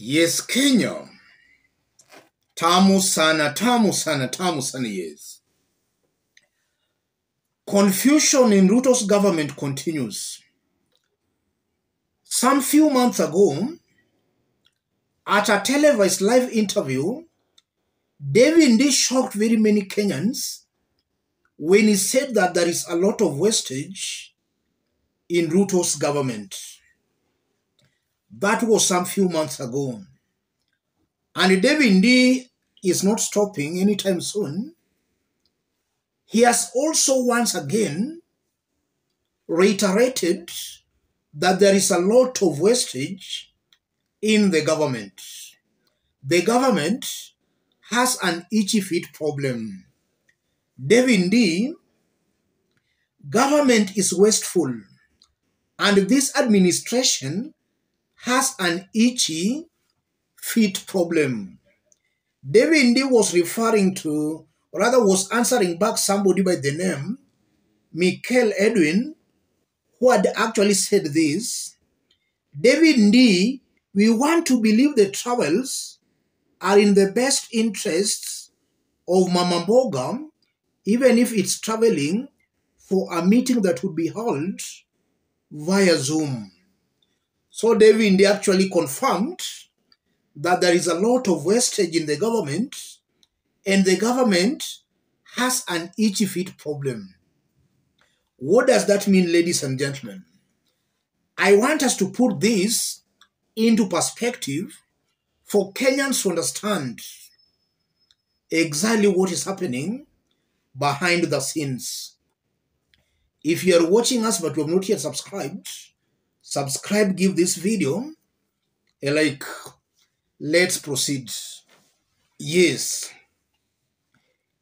Yes, Kenya. Tamu sana, tamu sana, tamu sana, yes. Confusion in Ruto's government continues. Some few months ago, at a televised live interview, Ndii shocked very many Kenyans when he said that there is a lot of wastage in Ruto's government. That was some few months ago. And Ndii is not stopping anytime soon. He has also once again reiterated that there is a lot of wastage in the government. The government has an itchy feet problem. Ndii, government is wasteful, and this administration has an itchy feet problem. Ndii was referring to, or rather was answering back somebody by the name Michael Edwin, who had actually said this. Ndii, we want to believe the travels are in the best interests of Mama Mboga, even if it's traveling for a meeting that would be held via Zoom. So Ndii actually confirmed that there is a lot of wastage in the government, and the government has an itchy feet problem. What does that mean, ladies and gentlemen? I want us to put this into perspective for Kenyans to understand exactly what is happening behind the scenes. If you are watching us but you have not yet subscribed, subscribe, give this video a like. Let's proceed. Yes,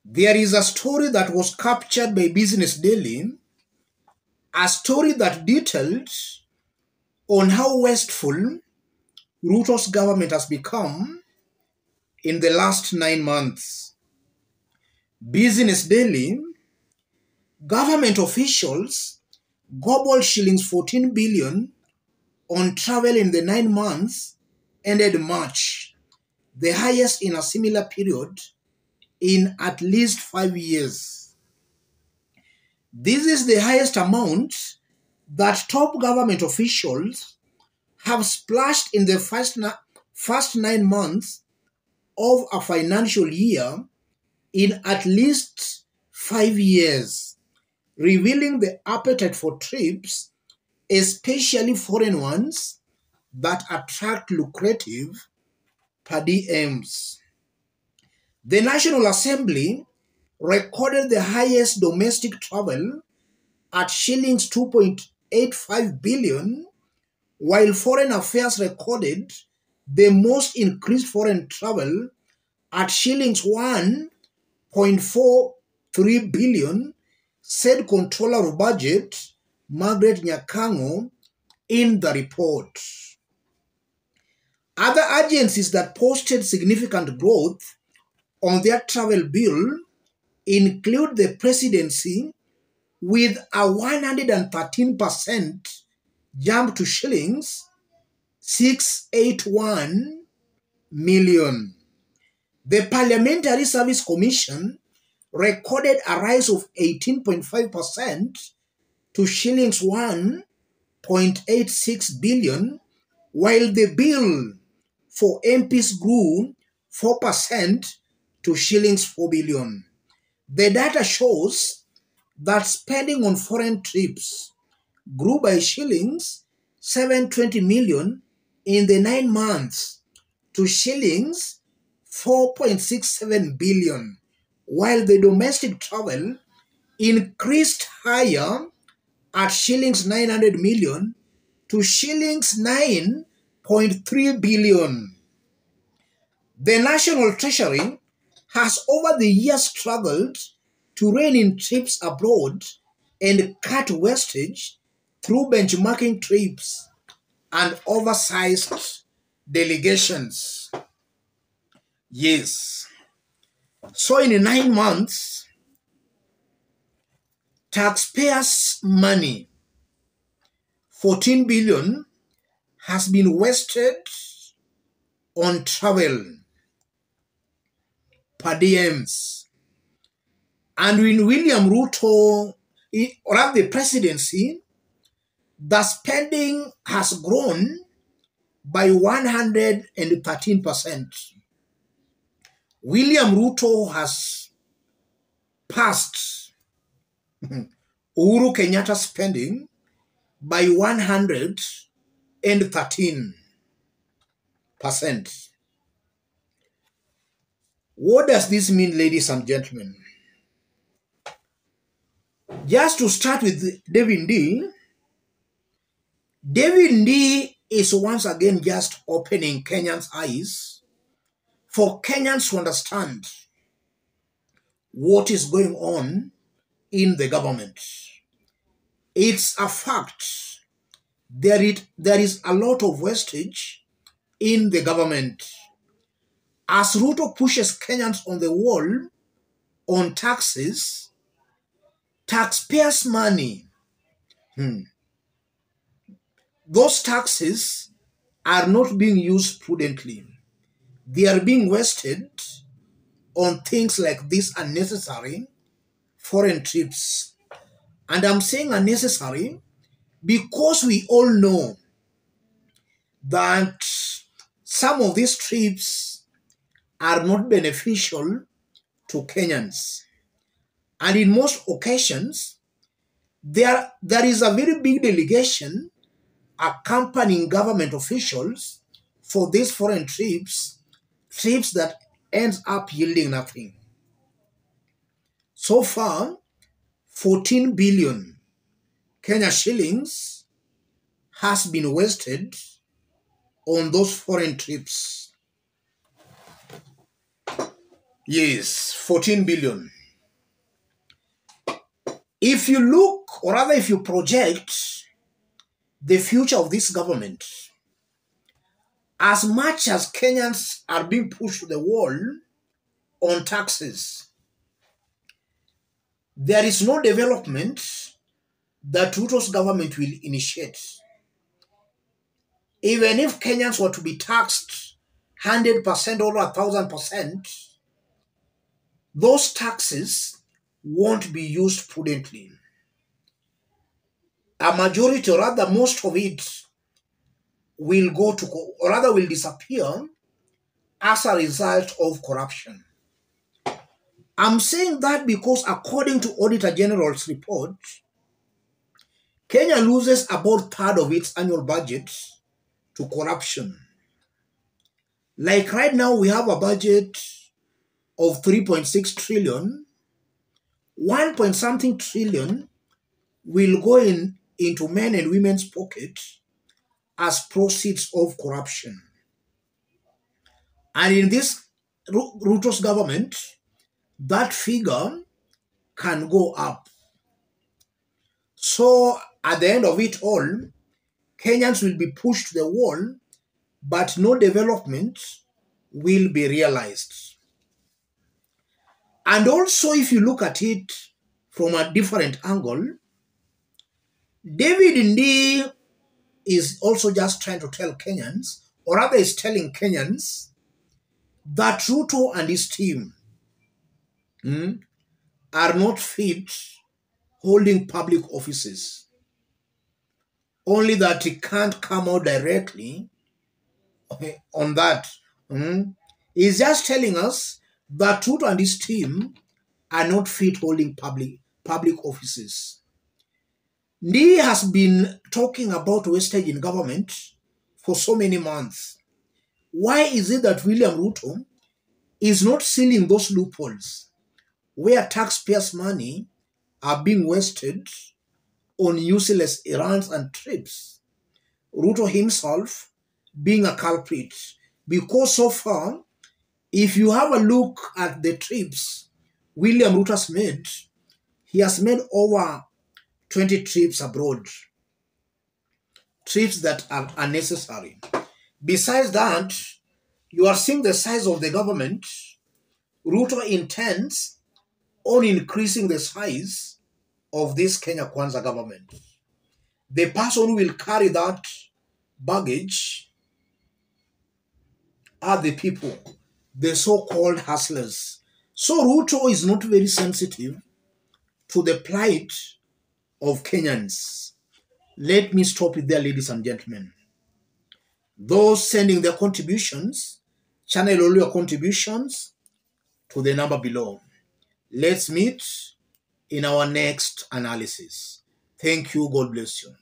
there is a story that was captured by Business Daily, a story that detailed on how wasteful Ruto's government has become in the last 9 months. Business Daily, government officials gobbled shillings 14 billion on travel in the 9 months ended March, the highest in a similar period in at least 5 years. This is the highest amount that top government officials have splashed in the first 9 months of a financial year in at least 5 years, revealing the appetite for trips, especially foreign ones, that attract lucrative per diems. The National Assembly recorded the highest domestic travel at shillings 2.85 billion, while Foreign Affairs recorded the most increased foreign travel at shillings 1.43 billion, said Controller of Budget Margaret Nyakango in the report. Other agencies that posted significant growth on their travel bill include the presidency with a 113% jump to shillings 681 million. The Parliamentary Service Commission recorded a rise of 18.5% to shillings 1.86 billion, while the bill for MPs grew 4% to shillings 4 billion. The data shows that spending on foreign trips grew by shillings 720 million in the 9 months to shillings 4.67 billion, while the domestic travel increased higher at shillings 900 million to shillings 9.3 billion. The National Treasury has over the years struggled to rein in trips abroad and cut wastage through benchmarking trips and oversized delegations. Yes. So in 9 months, taxpayers' money, 14 billion, has been wasted on travel, per diems. And in William Ruto, or at the presidency, the spending has grown by 113%. William Ruto has passed Uhuru Kenyatta's spending by 113%. What does this mean, ladies and gentlemen? Just to start with Ndii, Ndii is once again just opening Kenyans' eyes for Kenyans to understand what is going on in the government. It's a fact. There is a lot of wastage in the government. As Ruto pushes Kenyans on the wall on taxes, taxpayers' money, those taxes are not being used prudently. They are being wasted on things like these unnecessary foreign trips. And I'm saying unnecessary because we all know that some of these trips are not beneficial to Kenyans. And in most occasions, there is a very big delegation accompanying government officials for these foreign trips that ends up yielding nothing. So far, 14 billion Kenya shillings has been wasted on those foreign trips. Yes, 14 billion. If you look, or rather if you project the future of this government, as much as Kenyans are being pushed to the wall on taxes, there is no development that Ruto's government will initiate. Even if Kenyans were to be taxed 100% or 1,000%, those taxes won't be used prudently. A majority, or rather most of it, will go to, or rather will disappear as a result of corruption. I'm saying that because according to Auditor General's report, Kenya loses about a third of its annual budget to corruption. Like right now, we have a budget of 3.6 trillion, 1 point something trillion will go into men and women's pockets as proceeds of corruption. And in this Ruto's government, that figure can go up. So at the end of it all, Kenyans will be pushed to the wall, but no development will be realized. And also, if you look at it from a different angle, David Ndii is also just trying to tell Kenyans, or rather is telling Kenyans, that Ruto and his team are not fit holding public offices. Only that he can't come out directly on that. He's just telling us that Ruto and his team are not fit holding public offices. Ndii has been talking about wastage in government for so many months. Why is it that William Ruto is not sealing those loopholes where taxpayers' money are being wasted on useless errands and trips? Ruto himself being a culprit, because so far, if you have a look at the trips William Ruto has made, he has made over 20 trips abroad, trips that are unnecessary. Besides that, you are seeing the size of the government. Ruto intends on increasing the size of this Kenya Kwanza government. The person who will carry that baggage are the people, the so-called hustlers. So Ruto is not very sensitive to the plight of Kenyans. Let me stop it there, ladies and gentlemen. Those sending their contributions, channel all your contributions to the number below. Let's meet in our next analysis. Thank you. God bless you.